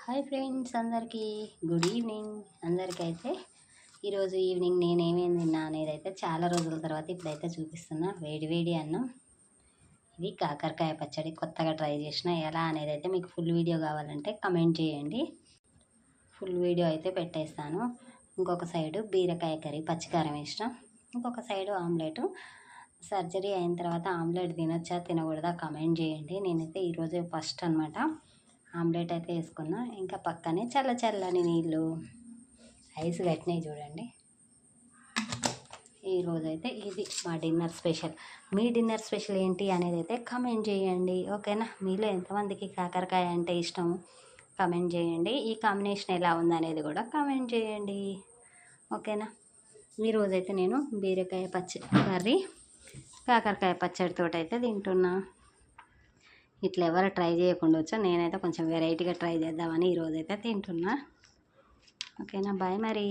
Hi friends, అందరికీ good evening. అందరికైతే ఈరోజు evening నేనేమేమి తిన్నా అనేది అయితే చాలా రోజుల తర్వాత ఇప్పుడైతే చూపిస్తున్నా. వేడి వేడి అన్నం, ఇది కాకరకాయ పచ్చడి కొత్తగా ట్రై చేసిన. ఎలా అనేది అయితే మీకు ఫుల్ వీడియో కావాలంటే కమెంట్ చేయండి, ఫుల్ వీడియో అయితే పెట్టేస్తాను. ఇంకొక సైడు బీరకాయ కర్రీ పచ్చికారం వేసిన, ఇంకొక సైడు ఆమ్లెట్. సర్జరీ అయిన తర్వాత ఆమ్లెట్ తినొచ్చా తినకూడదా కమెంట్ చేయండి. నేనైతే ఈరోజే ఫస్ట్ అనమాట ఆమ్లెట్ అయితే వేసుకున్నా. ఇంకా పక్కనే చల్ల చల్లని నీళ్ళు ఐస్ కట్టినాయి చూడండి. ఈరోజైతే ఇది మా డిన్నర్ స్పెషల్. మీ డిన్నర్ స్పెషల్ ఏంటి అనేది అయితే కమెంట్ చేయండి, ఓకేనా? మీలో ఎంతమందికి కాకరకాయ అంటే ఇష్టము కమెంట్ చేయండి. ఈ కాంబినేషన్ ఎలా ఉందనేది కూడా కమెంట్ చేయండి, ఓకేనా? ఈరోజైతే నేను బీరకాయ కర్రీ కాకరకాయ పచ్చడితో అయితే తింటున్నా. ఇట్లా ఎవరు ట్రై చేయకుండా వచ్చా, నేనైతే కొంచెం వెరైటీగా ట్రై చేద్దామని ఈరోజైతే తింటున్నా, ఓకేనా? బాయ్ మరి.